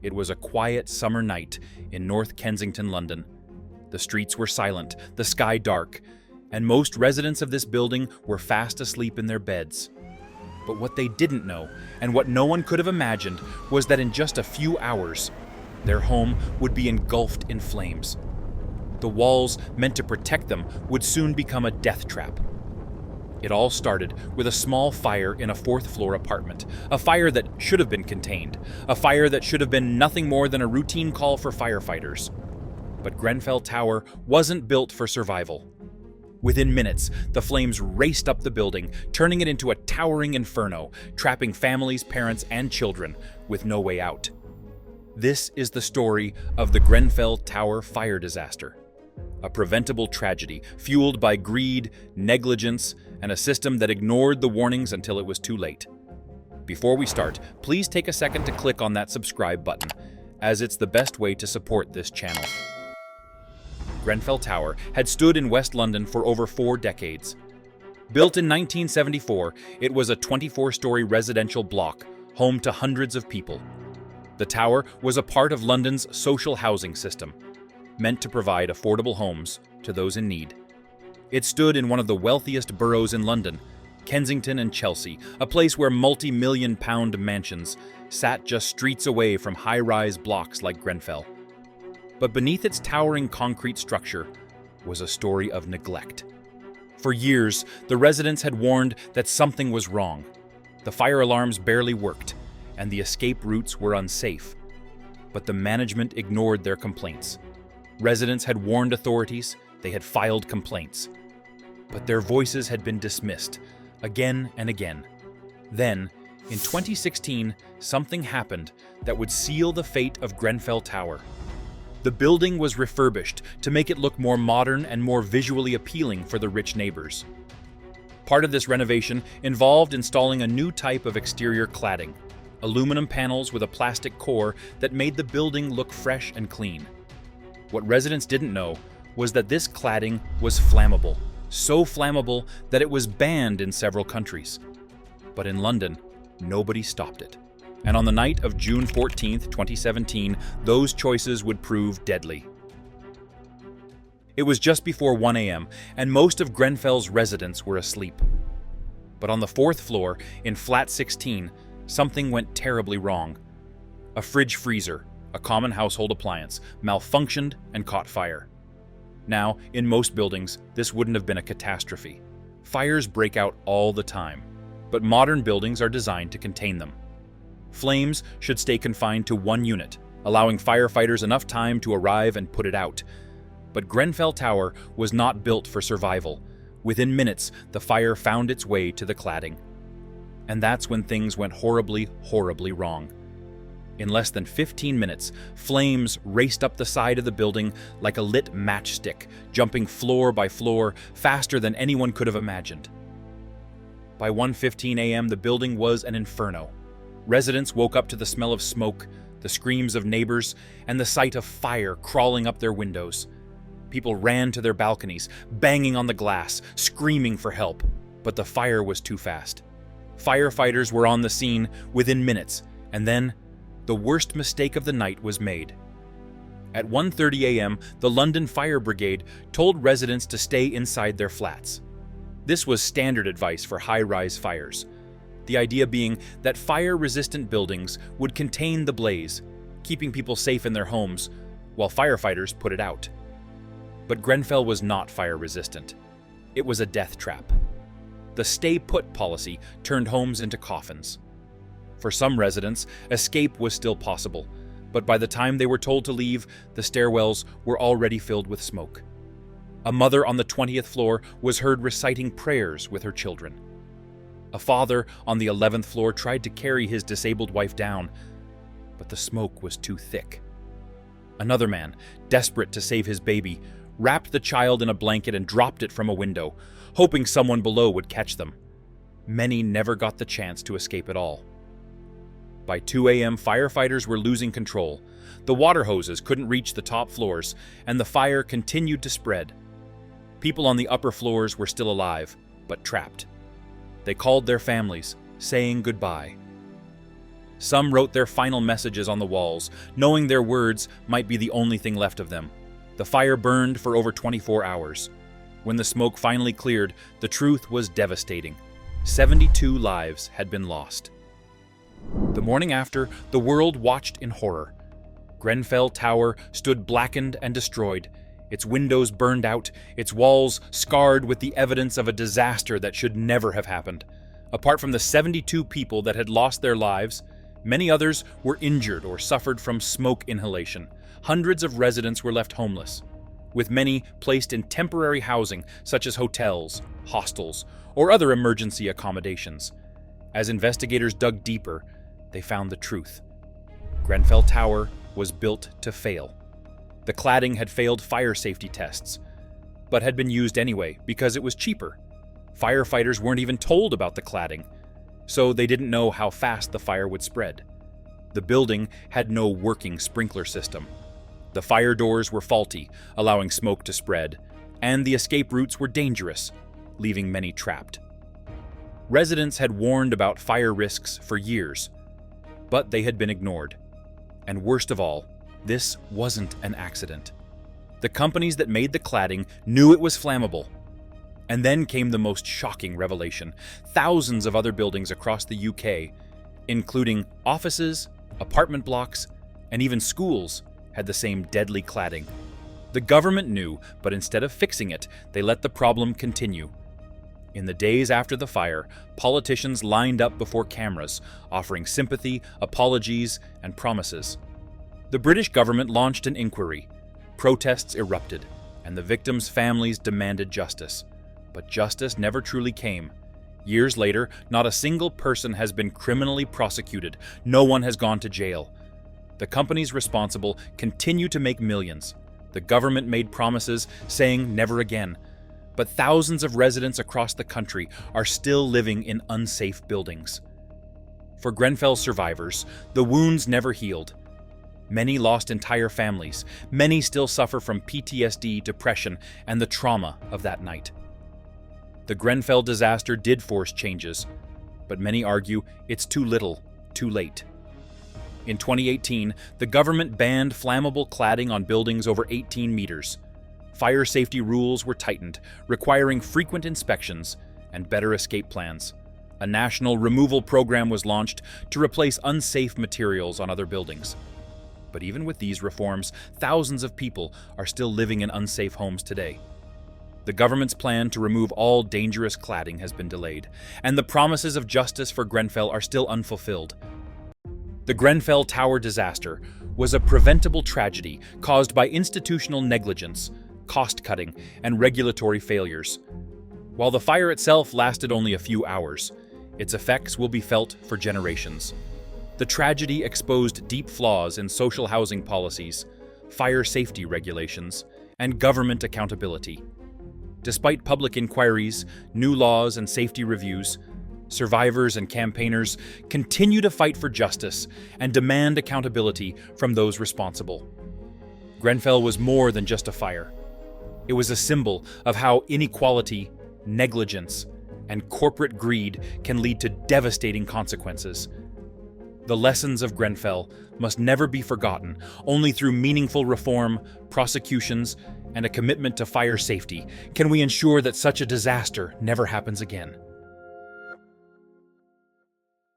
It was a quiet summer night in North Kensington, London. The streets were silent, the sky dark, and most residents of this building were fast asleep in their beds. But what they didn't know, and what no one could have imagined, was that in just a few hours, their home would be engulfed in flames. The walls meant to protect them would soon become a death trap. It all started with a small fire in a fourth-floor apartment, a fire that should have been contained, a fire that should have been nothing more than a routine call for firefighters. But Grenfell Tower wasn't built for survival. Within minutes, the flames raced up the building, turning it into a towering inferno, trapping families, parents, and children with no way out. This is the story of the Grenfell Tower fire disaster, a preventable tragedy fueled by greed, negligence, and a system that ignored the warnings until it was too late. Before we start, please take a second to click on that subscribe button, as it's the best way to support this channel. Grenfell Tower had stood in West London for over 4 decades. Built in 1974, it was a 24-story residential block, home to hundreds of people. The tower was a part of London's social housing system, meant to provide affordable homes to those in need. It stood in one of the wealthiest boroughs in London, Kensington and Chelsea, a place where multi-million-pound mansions sat just streets away from high-rise blocks like Grenfell. But beneath its towering concrete structure was a story of neglect. For years, the residents had warned that something was wrong. The fire alarms barely worked, and the escape routes were unsafe. But the management ignored their complaints. Residents had warned authorities, they had filed complaints. But their voices had been dismissed, again and again. Then, in 2016, something happened that would seal the fate of Grenfell Tower. The building was refurbished to make it look more modern and more visually appealing for the rich neighbors. Part of this renovation involved installing a new type of exterior cladding, aluminum panels with a plastic core that made the building look fresh and clean. What residents didn't know was that this cladding was flammable, so flammable that it was banned in several countries. But in London, nobody stopped it. And on the night of June 14, 2017, those choices would prove deadly. It was just before 1 a.m., and most of Grenfell's residents were asleep. But on the 4th floor, in flat 16, something went terribly wrong. A fridge freezer, a common household appliance, malfunctioned and caught fire. Now, in most buildings, this wouldn't have been a catastrophe. Fires break out all the time, but modern buildings are designed to contain them. Flames should stay confined to one unit, allowing firefighters enough time to arrive and put it out. But Grenfell Tower was not built for survival. Within minutes, the fire found its way to the cladding. And that's when things went horribly, horribly wrong. In less than 15 minutes, flames raced up the side of the building like a lit matchstick, jumping floor by floor faster than anyone could have imagined. By 1:15 a.m., the building was an inferno. Residents woke up to the smell of smoke, the screams of neighbors, and the sight of fire crawling up their windows. People ran to their balconies, banging on the glass, screaming for help. But the fire was too fast. Firefighters were on the scene within minutes, and then the worst mistake of the night was made. At 1:30 a.m., the London Fire Brigade told residents to stay inside their flats. This was standard advice for high-rise fires. The idea being that fire-resistant buildings would contain the blaze, keeping people safe in their homes, while firefighters put it out. But Grenfell was not fire-resistant. It was a death trap. The stay-put policy turned homes into coffins. For some residents, escape was still possible, but by the time they were told to leave, the stairwells were already filled with smoke. A mother on the 20th floor was heard reciting prayers with her children. A father on the 11th floor tried to carry his disabled wife down, but the smoke was too thick. Another man, desperate to save his baby, wrapped the child in a blanket and dropped it from a window, hoping someone below would catch them. Many never got the chance to escape at all. By 2 a.m., firefighters were losing control. The water hoses couldn't reach the top floors, and the fire continued to spread. People on the upper floors were still alive, but trapped. They called their families, saying goodbye. Some wrote their final messages on the walls, knowing their words might be the only thing left of them. The fire burned for over 24 hours. When the smoke finally cleared, the truth was devastating. 72 lives had been lost. The morning after, the world watched in horror. Grenfell Tower stood blackened and destroyed, its windows burned out, its walls scarred with the evidence of a disaster that should never have happened. Apart from the 72 people that had lost their lives, many others were injured or suffered from smoke inhalation. Hundreds of residents were left homeless, with many placed in temporary housing such as hotels, hostels, or other emergency accommodations. As investigators dug deeper, they found the truth. Grenfell Tower was built to fail. The cladding had failed fire safety tests, but had been used anyway because it was cheaper. Firefighters weren't even told about the cladding, so they didn't know how fast the fire would spread. The building had no working sprinkler system. The fire doors were faulty, allowing smoke to spread, and the escape routes were dangerous, leaving many trapped. Residents had warned about fire risks for years, but they had been ignored. And worst of all, this wasn't an accident. The companies that made the cladding knew it was flammable. And then came the most shocking revelation. Thousands of other buildings across the UK, including offices, apartment blocks, and even schools, had the same deadly cladding. The government knew, but instead of fixing it, they let the problem continue. In the days after the fire, politicians lined up before cameras, offering sympathy, apologies, and promises. The British government launched an inquiry. Protests erupted, and the victims' families demanded justice. But justice never truly came. Years later, not a single person has been criminally prosecuted. No one has gone to jail. The companies responsible continue to make millions. The government made promises saying never again. But thousands of residents across the country are still living in unsafe buildings. For Grenfell survivors, the wounds never healed. Many lost entire families. Many still suffer from PTSD, depression, and the trauma of that night. The Grenfell disaster did force changes, but many argue it's too little, too late. In 2018, the government banned flammable cladding on buildings over 18 meters. Fire safety rules were tightened, requiring frequent inspections and better escape plans. A national removal program was launched to replace unsafe materials on other buildings. But even with these reforms, thousands of people are still living in unsafe homes today. The government's plan to remove all dangerous cladding has been delayed, and the promises of justice for Grenfell are still unfulfilled. The Grenfell Tower disaster was a preventable tragedy caused by institutional negligence, cost-cutting, and regulatory failures. While the fire itself lasted only a few hours, its effects will be felt for generations. The tragedy exposed deep flaws in social housing policies, fire safety regulations, and government accountability. Despite public inquiries, new laws, and safety reviews, survivors and campaigners continue to fight for justice and demand accountability from those responsible. Grenfell was more than just a fire. It was a symbol of how inequality, negligence, and corporate greed can lead to devastating consequences. The lessons of Grenfell must never be forgotten. Only through meaningful reform, prosecutions, and a commitment to fire safety can we ensure that such a disaster never happens again.